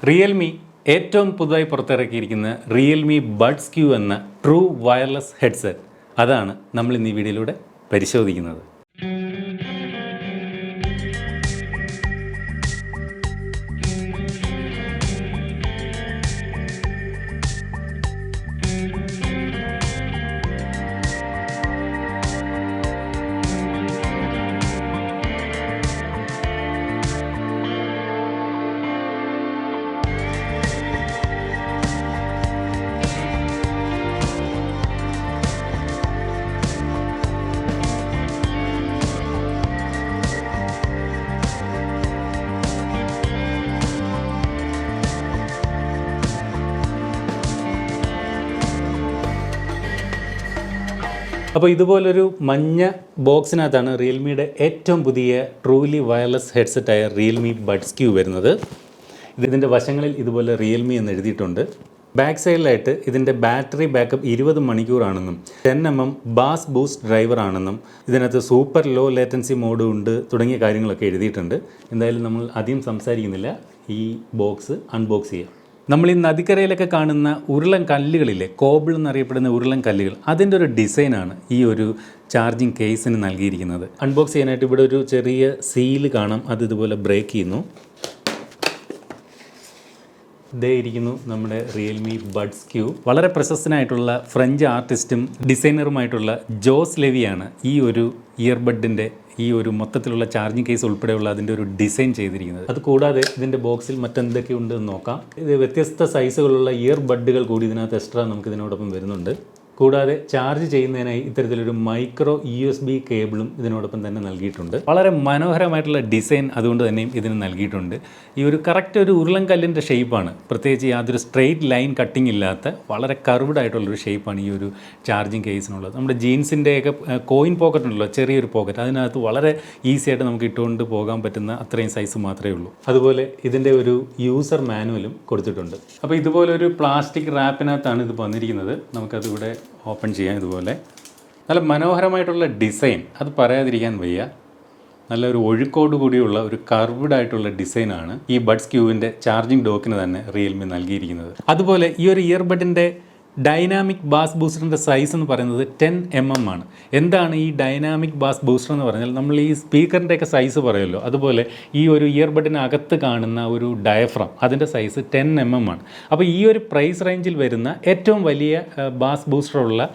Realme ഏറ്റവും പുതുതായി പുറത്തിറക്കിയിരിക്കുന്ന Realme buds Q എന്ന ട്രൂ വയർലെസ് ഹെഡ്സെറ്റ് അതാണ് നമ്മൾ ഇന്ന് ഈ വീഡിയോയിലൂടെ പരിശോധിക്കുന്നത്. അപ്പോൾ ഇതുപോലൊരു മഞ്ഞ ബോക്സിനകത്താണ് റിയൽമിയുടെ ഏറ്റവും പുതിയ ട്രൂലി വയർലെസ് ഹെഡ്സെറ്റായ റിയൽമി ബഡ്സ് ക്യൂ വരുന്നത്. ഇതിൻ്റെ വശങ്ങളിൽ ഇതുപോലെ റിയൽമി എന്ന് എഴുതിയിട്ടുണ്ട്. ബാക്ക് സൈഡിലായിട്ട് ഇതിൻ്റെ ബാറ്ററി ബാക്കപ്പ് 20 മണിക്കൂറാണെന്നും 10mm ബാസ് ബൂസ്റ്റ് ഡ്രൈവർ ആണെന്നും ഇതിനകത്ത് സൂപ്പർ ലോ ലേറ്റൻസി മോഡ് ഉണ്ട് തുടങ്ങിയ കാര്യങ്ങളൊക്കെ എഴുതിയിട്ടുണ്ട്. എന്തായാലും നമ്മൾ അധികം സംസാരിക്കുന്നില്ല, ഈ ബോക്സ് അൺബോക്സ് ചെയ്യാം. നമ്മൾ ഈ നദിക്കരയിലൊക്കെ കാണുന്ന ഉരുളൻ കല്ലുകളില്ലേ, കോബിൾ എന്നറിയപ്പെടുന്ന ഉരുളൻ കല്ലുകൾ, അതിൻ്റെ ഒരു ഡിസൈനാണ് ഈ ഒരു ചാർജിങ് കേസിന് നൽകിയിരിക്കുന്നത്. അൺബോക്സ് ചെയ്യാനായിട്ട് ഇവിടെ ഒരു ചെറിയ സീല് കാണാം, അത് ഇതുപോലെ ബ്രേക്ക് ചെയ്യുന്നു. ഇതേ ഇരിക്കുന്നു നമ്മുടെ റിയൽമി ബഡ്സ് ക്യൂ. വളരെ പ്രശസ്തനായിട്ടുള്ള ഫ്രഞ്ച് ആർട്ടിസ്റ്റും ഡിസൈനറുമായിട്ടുള്ള ജോസ് ലെവിയാണ് ഈ ഒരു ഇയർബഡിൻ്റെ ഈ ഒരു മൊത്തത്തിലുള്ള ചാർജിങ് കേസ് ഉൾപ്പെടെയുള്ള അതിൻ്റെ ഒരു ഡിസൈൻ ചെയ്തിരിക്കുന്നത്. അതുകൂടാതെ ഇതിൻ്റെ ബോക്സിൽ മറ്റെന്തൊക്കെ ഉണ്ടെന്ന് നോക്കാം. ഇത് വ്യത്യസ്ത സൈസുകളുള്ള ഇയർ ബഡുകൾ കൂടി ഇതിനകത്ത് എക്സ്ട്രാ നമുക്ക് ഇതിനോടൊപ്പം വരുന്നുണ്ട്. കൂടാതെ ചാർജ് ചെയ്യുന്നതിനായി ഇത്തരത്തിലൊരു മൈക്രോ USB കേബിളും ഇതിനോടൊപ്പം തന്നെ നൽകിയിട്ടുണ്ട്. വളരെ മനോഹരമായിട്ടുള്ള ഡിസൈൻ അതുകൊണ്ട് തന്നെയും ഇതിന് നൽകിയിട്ടുണ്ട്. ഈ ഒരു കറക്റ്റ് ഒരു ഉരുളൻകല്ലിൻ്റെ ഷേപ്പാണ്, പ്രത്യേകിച്ച് യാതൊരു സ്ട്രെയിറ്റ് ലൈൻ കട്ടിങ് ഇല്ലാത്ത വളരെ കർവ്ഡ് ആയിട്ടുള്ളൊരു ഷേപ്പാണ് ഈ ഒരു ചാർജിങ് കേസിനുള്ളത്. നമ്മുടെ ജീൻസിൻ്റെയൊക്കെ കോയിൻ പോക്കറ്റ് ഉണ്ടല്ലോ, ചെറിയൊരു പോക്കറ്റ്, അതിനകത്ത് വളരെ ഈസി ആയിട്ട് നമുക്ക് ഇട്ടുകൊണ്ട് പോകാൻ പറ്റുന്ന അത്രയും സൈസ് മാത്രമേ ഉള്ളൂ. അതുപോലെ ഇതിൻ്റെ ഒരു യൂസർ മാനുവലും കൊടുത്തിട്ടുണ്ട്. അപ്പോൾ ഇതുപോലൊരു പ്ലാസ്റ്റിക് റാപ്പിനകത്താണ് ഇത് വന്നിരിക്കുന്നത്. നമുക്കതിവിടെ ഓപ്പൺ ചെയ്യാം. ഇതുപോലെ നല്ല മനോഹരമായിട്ടുള്ള ഡിസൈൻ, അത് പറയാതിരിക്കാൻ വയ്യ. നല്ലൊരു ഒഴുക്കോട് കൂടിയുള്ള ഒരു കർവ്ഡ് ആയിട്ടുള്ള ഡിസൈനാണ് ഈ ബഡ്സ് ക്യൂവിൻ്റെ ചാർജിങ് ഡോക്കിന് തന്നെ റിയൽമി നൽകിയിരിക്കുന്നത്. അതുപോലെ ഈ ഒരു ഇയർബഡിൻ്റെ ഡൈനാമിക് ബാസ് ബൂസ്റ്ററിൻ്റെ സൈസ് എന്ന് പറയുന്നത് 10mm ആണ്. എന്താണ് ഈ ഡൈനാമിക് ബാസ് ബൂസ്റ്റർ എന്ന് പറഞ്ഞാൽ, നമ്മൾ ഈ സ്പീക്കറിൻ്റെയൊക്കെ സൈസ് പറയുമല്ലോ, അതുപോലെ ഈ ഒരു ഇയർബഡിനകത്ത് കാണുന്ന ഒരു ഡയഫ്രം, അതിൻ്റെ സൈസ് 10mm ആണ്. അപ്പോൾ ഈ ഒരു പ്രൈസ് റേഞ്ചിൽ വരുന്ന ഏറ്റവും വലിയ ബാസ് ബൂസ്റ്ററുള്ള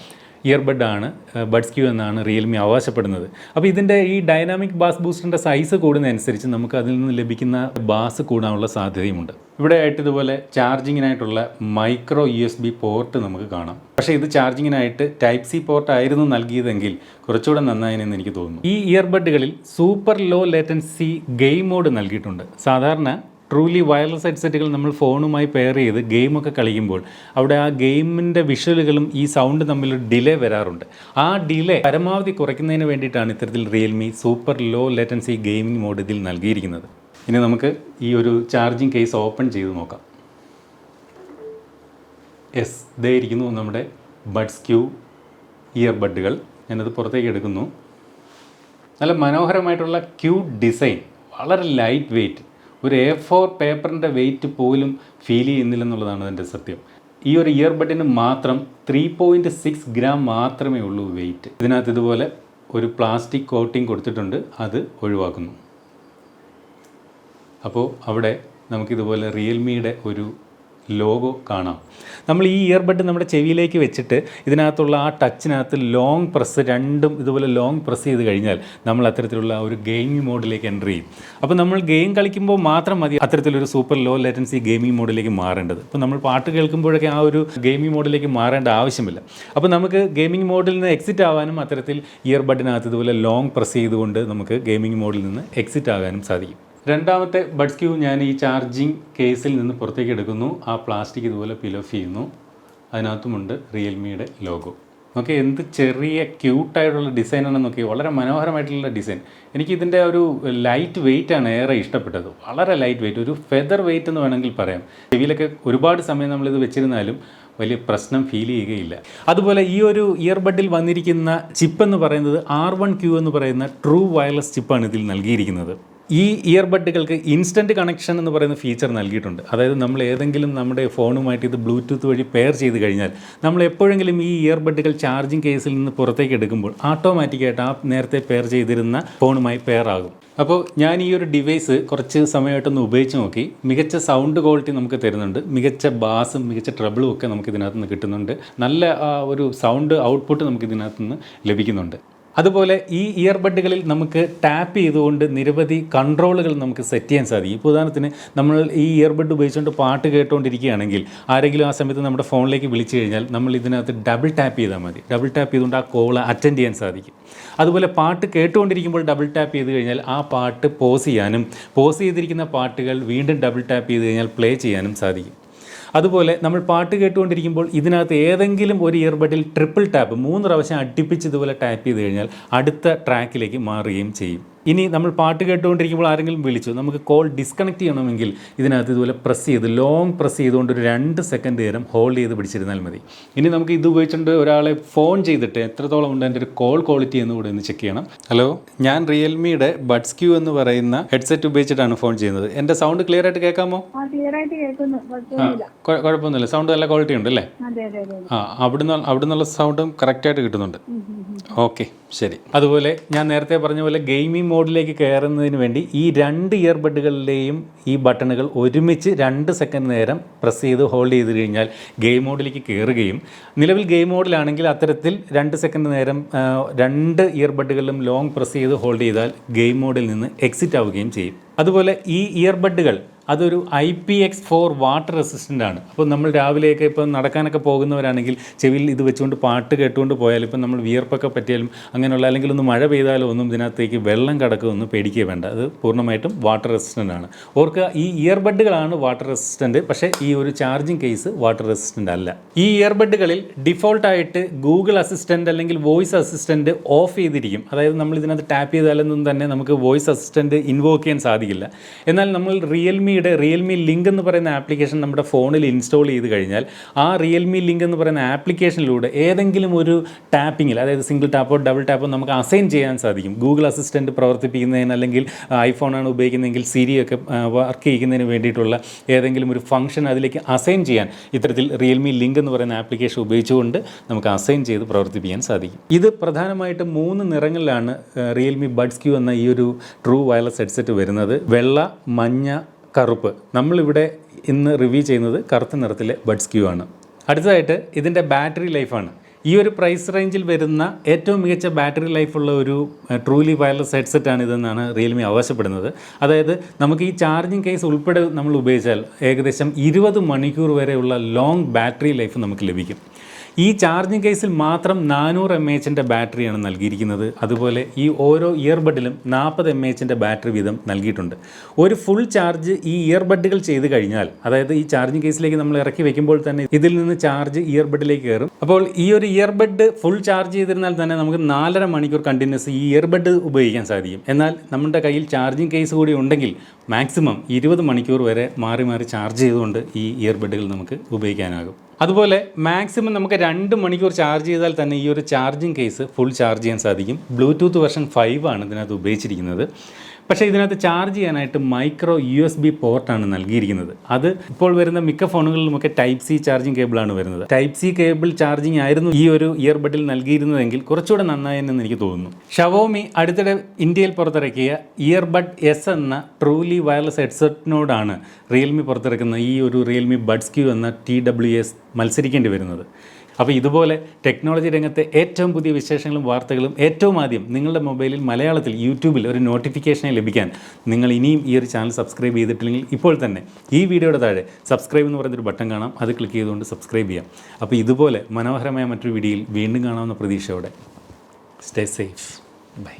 ഇയർബഡാണ് ബഡ്സ് ക്യൂ എന്നാണ് റിയൽമി അവകാശപ്പെടുന്നത്. അപ്പോൾ ഇതിൻ്റെ ഈ ഡൈനാമിക് ബാസ് ബൂസ്റ്ററിൻ്റെ സൈസ് കൂടുന്നതനുസരിച്ച് നമുക്ക് അതിൽ നിന്ന് ലഭിക്കുന്ന ബാസ് കൂടാനുള്ള സാധ്യതയുമുണ്ട്. ഇവിടെ ആയിട്ട് ഇതുപോലെ ചാർജിങ്ങിനായിട്ടുള്ള മൈക്രോ USB പോർട്ട് നമുക്ക് കാണാം. പക്ഷേ ഇത് ചാർജിങ്ങിനായിട്ട് Type-C പോർട്ട് ആയിരുന്നു നൽകിയതെങ്കിൽ കുറച്ചുകൂടെ നന്നായെന്ന് എനിക്ക് തോന്നുന്നു. ഈ ഇയർബഡുകളിൽ super low latency game mode നൽകിയിട്ടുണ്ട്. സാധാരണ ട്രൂലി വയർലെസ് ഹെഡ്സെറ്റുകൾ നമ്മൾ ഫോണുമായി പെയർ ചെയ്ത് ഗെയിമൊക്കെ കളിക്കുമ്പോൾ അവിടെ ആ ഗെയിമിൻ്റെ വിഷ്വലുകളും ഈ സൗണ്ട് തമ്മിൽ ഡിലേ വരാറുണ്ട്. ആ ഡിലേ പരമാവധി കുറയ്ക്കുന്നതിന് വേണ്ടിയിട്ടാണ് ഇത്തരത്തിൽ Realme super low latency gaming mode ഇതിൽ നൽകിയിരിക്കുന്നത്. ഇനി നമുക്ക് ഈ ഒരു ചാർജിങ് കേസ് ഓപ്പൺ ചെയ്ത് നോക്കാം. ഇതേ ഇരിക്കുന്നു നമ്മുടെ ബഡ്സ് ക്യൂ ഇയർബഡുകൾ. ഞാനത് പുറത്തേക്ക് എടുക്കുന്നു. നല്ല മനോഹരമായിട്ടുള്ള ക്യൂട്ട് ഡിസൈൻ, വളരെ ലൈറ്റ് വെയ്റ്റ്, ഒരു A4 പേപ്പറിൻ്റെ വെയിറ്റ് പോലും ഫീൽ ചെയ്യുന്നില്ലെന്നുള്ളതാണ് അതിൻ്റെ സത്യം. ഈ ഒരു ഇയർബഡിന് മാത്രം 3.6 ഗ്രാം മാത്രമേ ഉള്ളൂ വെയിറ്റ്. ഇതിനകത്ത് ഇതുപോലെ ഒരു പ്ലാസ്റ്റിക് കോട്ടിംഗ് കൊടുത്തിട്ടുണ്ട്, അത് ഒഴിവാക്കുന്നു. അപ്പോൾ അവിടെ നമുക്കിതുപോലെ റിയൽമിയുടെ ഒരു ലോഗോ കാണാം. നമ്മൾ ഈ ഇയർബഡ് നമ്മുടെ ചെവിയിലേക്ക് വെച്ചിട്ട് ഇതിനകത്തുള്ള ആ ടച്ചിനകത്ത് ലോങ് പ്രസ്, രണ്ടും ഇതുപോലെ ലോങ് പ്രസ് ചെയ്ത് കഴിഞ്ഞാൽ നമ്മൾ അത്തരത്തിലുള്ള ഒരു ഗെയിമിംഗ് മോഡിലേക്ക് എൻ്റർ ചെയ്യും. അപ്പോൾ നമ്മൾ ഗെയിം കളിക്കുമ്പോൾ മാത്രം മതി അത്തരത്തിലൊരു സൂപ്പർ ലോ ലേറ്റൻസി ഗെയിമിംഗ് മോഡിലേക്ക് മാറേണ്ടത്. അപ്പോൾ നമ്മൾ പാട്ട് കേൾക്കുമ്പോഴൊക്കെ ആ ഒരു ഗെയിമിംഗ് മോഡിലേക്ക് മാറേണ്ട ആവശ്യമില്ല. അപ്പോൾ നമുക്ക് ഗെയിമിംഗ് മോഡിൽ നിന്ന് എക്സിറ്റ് ആവാനും അത്തരത്തിൽ ഇയർബഡിനകത്ത് ഇതുപോലെ ലോങ് പ്രസ് ചെയ്തുകൊണ്ട് നമുക്ക് ഗെയിമിംഗ് മോഡിൽ നിന്ന് എക്സിറ്റ് ആകാനും സാധിക്കും. രണ്ടാമത്തെ ബഡ്സ് ക്യൂ ഞാൻ ഈ ചാർജിങ് കേസിൽ നിന്ന് പുറത്തേക്ക് എടുക്കുന്നു. ആ പ്ലാസ്റ്റിക് ഇതുപോലെ പീൽ ഓഫ് ചെയ്യുന്നു. അതിനകത്തുമുണ്ട് റിയൽമിയുടെ ലോഗോ. ഓക്കെ, എന്ത് ചെറിയ ക്യൂട്ടായിട്ടുള്ള ഡിസൈനാണെന്നൊക്കെ, വളരെ മനോഹരമായിട്ടുള്ള ഡിസൈൻ. എനിക്കിതിൻ്റെ ഒരു ലൈറ്റ് വെയ്റ്റാണ് ഏറെ ഇഷ്ടപ്പെട്ടത്. വളരെ ലൈറ്റ് വെയ്റ്റ്, ഒരു ഫെദർ വെയ്റ്റ് എന്ന് വേണമെങ്കിൽ പറയാം. ചെവിയിലൊക്കെ ഒരുപാട് സമയം നമ്മളിത് വെച്ചിരുന്നാലും വലിയ പ്രശ്നം ഫീൽ ചെയ്യുകയില്ല. അതുപോലെ ഈ ഒരു ഇയർബഡിൽ വന്നിരിക്കുന്ന ചിപ്പ് എന്ന് പറയുന്നത് R1Q എന്ന് പറയുന്ന ട്രൂ വയർലെസ് ചിപ്പാണ് ഇതിൽ നൽകിയിരിക്കുന്നത്. ഈ ഇയർബഡുകൾക്ക് ഇൻസ്റ്റൻറ്റ് കണക്ഷൻ എന്ന് പറയുന്ന ഫീച്ചർ നൽകിയിട്ടുണ്ട്. അതായത് നമ്മൾ ഏതെങ്കിലും നമ്മുടെ ഫോണുമായിട്ട് ഇത് ബ്ലൂടൂത്ത് വഴി പെയർ ചെയ്ത് കഴിഞ്ഞാൽ നമ്മൾ എപ്പോഴെങ്കിലും ഈ ഇയർബഡുകൾ ചാർജിങ് കേസിൽ നിന്ന് പുറത്തേക്ക് എടുക്കുമ്പോൾ ഓട്ടോമാറ്റിക്കായിട്ട് ആ നേരത്തെ പെയർ ചെയ്തിരുന്ന ഫോണുമായി പെയർ ആകും. അപ്പോൾ ഞാൻ ഈ ഒരു ഡിവൈസ് കുറച്ച് സമയമായിട്ടൊന്ന് ഉപയോഗിച്ച് നോക്കി. മികച്ച സൗണ്ട് ക്വാളിറ്റി നമുക്ക് തരുന്നുണ്ട്, മികച്ച ബാസും മികച്ച ട്രബിളും ഒക്കെ നമുക്ക് ഇതിനകത്ത് നിന്ന് കിട്ടുന്നുണ്ട്, നല്ല ഒരു സൗണ്ട് ഔട്ട്പുട്ട് നമുക്ക് ഇതിനകത്ത് നിന്ന് ലഭിക്കുന്നുണ്ട്. അതുപോലെ ഈ ഇയർബഡുകളിൽ നമുക്ക് ടാപ്പ് ചെയ്തുകൊണ്ട് നിരവധി കൺട്രോളുകൾ നമുക്ക് സെറ്റ് ചെയ്യാൻ സാധിക്കും. ഇപ്പോൾ ഉദാഹരണത്തിന് നമ്മൾ ഈ ഇയർബഡ് ഉപയോഗിച്ചുകൊണ്ട് പാട്ട് കേട്ടുകൊണ്ടിരിക്കുകയാണെങ്കിൽ ആരെങ്കിലും ആ സമയത്ത് നമ്മുടെ ഫോണിലേക്ക് വിളിച്ചു കഴിഞ്ഞാൽ നമ്മൾ ഇതിനകത്ത് ഡബിൾ ടാപ്പ് ചെയ്താൽ മതി. ഡബിൾ ടാപ്പ് ചെയ്തുകൊണ്ട് ആ കോൾ അറ്റൻഡ് ചെയ്യാൻ സാധിക്കും. അതുപോലെ പാട്ട് കേട്ടുകൊണ്ടിരിക്കുമ്പോൾ ഡബിൾ ടാപ്പ് ചെയ്ത് കഴിഞ്ഞാൽ ആ പാട്ട് പോസ് ചെയ്യാനും പോസ് ചെയ്തിരിക്കുന്ന പാട്ടുകൾ വീണ്ടും ഡബിൾ ടാപ്പ് ചെയ്ത് കഴിഞ്ഞാൽ പ്ലേ ചെയ്യാനും സാധിക്കും. അതുപോലെ നമ്മൾ പാട്ട് കേട്ടുകൊണ്ടിരിക്കുമ്പോൾ ഇതിനകത്ത് ഏതെങ്കിലും ഒരു ഇയർബഡിൽ ട്രിപ്പിൾ ടാപ്പ് 3 പ്രാവശ്യം അടുപ്പിച്ച് ഇതുപോലെ ടാപ്പ് ചെയ്ത് കഴിഞ്ഞാൽ അടുത്ത ട്രാക്കിലേക്ക് മാറുകയും ചെയ്യും. ഇനി നമ്മൾ പാട്ട് കേട്ടുകൊണ്ടിരിക്കുമ്പോൾ ആരെങ്കിലും വിളിച്ചു, നമുക്ക് കോൾ ഡിസ്കണക്ട് ചെയ്യണമെങ്കിൽ ഇതിനകത്ത് ഇതുപോലെ പ്രസ് ചെയ്ത് ലോങ് പ്രസ് ചെയ്തുകൊണ്ട് ഒരു 2 സെക്കൻഡ് നേരം ഹോൾഡ് ചെയ്ത് പിടിച്ചിരുന്നാൽ മതി. ഇനി നമുക്ക് ഇത് ഉപയോഗിച്ചുകൊണ്ട് ഒരാളെ ഫോൺ ചെയ്തിട്ട് എത്രത്തോളം ഉണ്ട് എൻ്റെ ഒരു കോൾ ക്വാളിറ്റി എന്ന് കൂടെ ഒന്ന് ചെക്ക് ചെയ്യണം. ഹലോ, ഞാൻ റിയൽമിയുടെ ബഡ്സ് ക്യൂ എന്ന് പറയുന്ന ഹെഡ്സെറ്റ് ഉപയോഗിച്ചിട്ടാണ് ഫോൺ ചെയ്യുന്നത്. എൻ്റെ സൗണ്ട് ക്ലിയർ ആയിട്ട് കേൾക്കാമോ? കുഴപ്പമൊന്നുമില്ല, സൗണ്ട് നല്ല ക്വാളിറ്റി ഉണ്ട് അല്ലേ? അവിടുന്നുള്ള സൗണ്ടും കറക്റ്റായിട്ട് കിട്ടുന്നുണ്ട്. ഓക്കെ, ശരി. അതുപോലെ ഞാൻ നേരത്തെ പറഞ്ഞ പോലെ ഗെയിമിംഗ് മോഡിലേക്ക് കയറുന്നതിന് വേണ്ടി ഈ 2 ഇയർബഡുകളിലെയും ഈ ബട്ടണുകൾ ഒരുമിച്ച് 2 സെക്കൻഡ് നേരം പ്രസ് ചെയ്ത് ഹോൾഡ് ചെയ്ത് കഴിഞ്ഞാൽ ഗെയിം മോഡിലേക്ക് കയറുകയും, നിലവിൽ ഗെയിം മോഡിലാണെങ്കിൽ അത്തരത്തിൽ 2 സെക്കൻഡ് നേരം 2 ഇയർബഡുകളിലും ലോങ് പ്രസ് ചെയ്ത് ഹോൾഡ് ചെയ്താൽ ഗെയിം മോഡിൽ നിന്ന് എക്സിറ്റ് ആവുകയും ചെയ്യും. അതുപോലെ ഈ ഇയർബഡുകൾ അതൊരു IPX4 വാട്ടർ റെസിസ്റ്റൻ്റ് ആണ്. അപ്പോൾ നമ്മൾ രാവിലെയൊക്കെ ഇപ്പോൾ നടക്കാനൊക്കെ പോകുന്നവരാണെങ്കിൽ ചെവിയിൽ ഇത് വെച്ചുകൊണ്ട് പാട്ട് കേട്ടുകൊണ്ട് പോയാൽ ഇപ്പം നമ്മൾ വിയർപ്പൊക്കെ പറ്റിയാലും അങ്ങനെയുള്ള അല്ലെങ്കിൽ ഒന്ന് മഴ പെയ്താലോ ഒന്നും ഇതിനകത്തേക്ക് വെള്ളം കടക്കുമെന്ന് പേടിക്കുക വേണ്ട. അത് പൂർണ്ണമായിട്ടും വാട്ടർ റെസിസ്റ്റൻ്റ് ആണ്. ഓർക്കുക, ഈ ഇയർബഡുകളാണ് വാട്ടർ റെസിസ്റ്റൻ്റ്, പക്ഷേ ഈ ഒരു ചാർജിങ് കേസ് വാട്ടർ റെസിസ്റ്റൻ്റ് അല്ല. ഈ ഇയർബഡുകളിൽ ഡിഫോൾട്ടായിട്ട് ഗൂഗിൾ അസിസ്റ്റൻ്റ് അല്ലെങ്കിൽ വോയിസ് അസിസ്റ്റൻ്റ് ഓഫ് ചെയ്തിരിക്കും. അതായത് നമ്മൾ ഇതിനകത്ത് ടാപ്പ് ചെയ്താലൊന്നും തന്നെ നമുക്ക് വോയിസ് അസിസ്റ്റൻ്റ് ഇൻവോക്ക് ചെയ്യാൻ സാധിക്കില്ല. എന്നാൽ നമ്മൾ റിയൽമി ലിങ്ക് എന്ന് പറയുന്ന ആപ്ലിക്കേഷൻ നമ്മുടെ ഫോണിൽ ഇൻസ്റ്റാൾ ചെയ്ത് കഴിഞ്ഞാൽ ആ റിയൽമി ലിങ്ക് എന്ന് പറയുന്ന ആപ്ലിക്കേഷനിലൂടെ ഏതെങ്കിലും ഒരു ടാപ്പിങ്ങിൽ, അതായത് സിംഗിൾ ടാപ്പോ ഡബിൾ ടാപ്പോ നമുക്ക് അസൈൻ ചെയ്യാൻ സാധിക്കും. ഗൂഗിൾ അസിസ്റ്റൻറ്റ് പ്രവർത്തിപ്പിക്കുന്നതിന് അല്ലെങ്കിൽ ഐഫോണാണ് ഉപയോഗിക്കുന്നതെങ്കിൽ സിരിയൊക്കെ വർക്ക് ചെയ്യുന്നതിന് വേണ്ടിയിട്ടുള്ള ഏതെങ്കിലും ഒരു ഫംഗ്ഷൻ അതിലേക്ക് അസൈൻ ചെയ്യാൻ ഇത്തരത്തിൽ റിയൽമി ലിങ്ക് എന്ന് പറയുന്ന ആപ്ലിക്കേഷൻ ഉപയോഗിച്ചുകൊണ്ട് നമുക്ക് അസൈൻ ചെയ്ത് പ്രവർത്തിപ്പിക്കാൻ സാധിക്കും. ഇത് പ്രധാനമായിട്ടും 3 നിറങ്ങളിലാണ് റിയൽമി ബഡ്സ് ക്യൂ എന്ന ഈ ഒരു ട്രൂ വയർലെസ് ഹെഡ്സെറ്റ് വരുന്നത്. വെള്ള, മഞ്ഞ, കറുപ്പ്. നമ്മളിവിടെ ഇന്ന് റിവ്യൂ ചെയ്യുന്നത് കറുത്ത നിറത്തിലെ ബഡ്സ് ക്യൂ ആണ്. അടുത്തതായിട്ട് ഇതിൻ്റെ ബാറ്ററി ലൈഫാണ്. ഈ ഒരു പ്രൈസ് റേഞ്ചിൽ വരുന്ന ഏറ്റവും മികച്ച ബാറ്ററി ലൈഫുള്ള ഒരു ട്രൂലി വയർലെസ് ഹെഡ്സെറ്റാണ് ഇതെന്നാണ് റിയൽമി അവകാശപ്പെടുന്നത്. അതായത് നമുക്ക് ഈ ചാർജിങ് കേസ് ഉൾപ്പെടെ നമ്മൾ ഉപയോഗിച്ചാൽ ഏകദേശം 20 മണിക്കൂർ വരെയുള്ള ലോങ് ബാറ്ററി ലൈഫ് നമുക്ക് ലഭിക്കും. ഈ ചാർജിങ് കേസിൽ മാത്രം 400 mAh ബാറ്ററിയാണ് നൽകിയിരിക്കുന്നത്. അതുപോലെ ഈ ഓരോ ഇയർബഡിലും 40 mAh ബാറ്ററി വീതം നൽകിയിട്ടുണ്ട്. ഒരു ഫുൾ ചാർജ് ഈ ഇയർബഡുകൾ ചെയ്ത് കഴിഞ്ഞാൽ, അതായത് ഈ ചാർജിങ് കേസിലേക്ക് നമ്മൾ ഇറക്കി വെക്കുമ്പോൾ തന്നെ ഇതിൽ നിന്ന് ചാർജ് ഇയർബഡിലേക്ക് കയറും. അപ്പോൾ ഈ ഒരു ഇയർബഡ് ഫുൾ ചാർജ് ചെയ്തിരുന്നാൽ തന്നെ നമുക്ക് 4.5 മണിക്കൂർ കണ്ടിന്യൂസ് ഈ ഇയർബഡ് ഉപയോഗിക്കാൻ സാധിക്കും. എന്നാൽ നമ്മുടെ കയ്യിൽ ചാർജിങ് കേസ് കൂടി ഉണ്ടെങ്കിൽ മാക്സിമം 20 മണിക്കൂർ വരെ മാറി മാറി ചാർജ് ചെയ്തുകൊണ്ട് ഈ ഇയർബഡുകൾ നമുക്ക് ഉപയോഗിക്കാനാകും. അതുപോലെ മാക്സിമം നമുക്ക് 2 മണിക്കൂർ ചാർജ് ചെയ്താൽ തന്നെ ഈ ഒരു ചാർജിങ് കേസ് ഫുൾ ചാർജ് ചെയ്യാൻ സാധിക്കും. ബ്ലൂടൂത്ത് വെർഷൻ 5 ആണ് ഇതിനകത്ത് ഉപയോഗിച്ചിരിക്കുന്നത്. പക്ഷേ ഇതിനകത്ത് ചാർജ് ചെയ്യാനായിട്ട് മൈക്രോ USB പോർട്ടാണ് നൽകിയിരിക്കുന്നത്. അത് ഇപ്പോൾ വരുന്ന മിക്ക ഫോണുകളിലുമൊക്കെ Type C ചാർജിങ് കേബിളാണ് വരുന്നത്. Type C കേബിൾ ചാർജിങ് ആയിരുന്നു ഈ ഒരു ഇയർബഡിൽ നൽകിയിരുന്നതെങ്കിൽ കുറച്ചുകൂടെ നന്നായെന്ന് എനിക്ക് തോന്നുന്നു. ഷവോമി അടുത്തിടെ ഇന്ത്യയിൽ പുറത്തിറക്കിയ ഇയർബഡ് S എന്ന ട്രൂലി വയർലെസ് ഹെഡ്സെറ്റിനോടാണ് റിയൽമി പുറത്തിറക്കുന്ന ഈ ഒരു റിയൽമി ബഡ്സ് ക്യൂ എന്ന TWS മത്സരിക്കേണ്ടി വരുന്നത്. അപ്പോൾ ഇതുപോലെ ടെക്നോളജി രംഗത്തെ ഏറ്റവും പുതിയ വിശേഷങ്ങളും വാർത്തകളും ഏറ്റവും ആദ്യം നിങ്ങളുടെ മൊബൈലിൽ മലയാളത്തിൽ യൂട്യൂബിൽ ഒരു നോട്ടിഫിക്കേഷനായി ലഭിക്കാൻ നിങ്ങൾ ഇനിയും ഈ ഒരു ചാനൽ സബ്സ്ക്രൈബ് ചെയ്തിട്ടില്ലെങ്കിൽ ഇപ്പോൾ തന്നെ ഈ വീഡിയോയുടെ താഴെ സബ്സ്ക്രൈബ് എന്ന് പറയുന്നൊരു ബട്ടൺ കാണാം. അത് ക്ലിക്ക് ചെയ്തുകൊണ്ട് സബ്സ്ക്രൈബ് ചെയ്യാം. അപ്പോൾ ഇതുപോലെ മനോഹരമായ മറ്റൊരു വീഡിയോയിൽ വീണ്ടും കാണാവുന്ന പ്രതീക്ഷയോടെ സ്റ്റേ സേഫ്. ബൈ.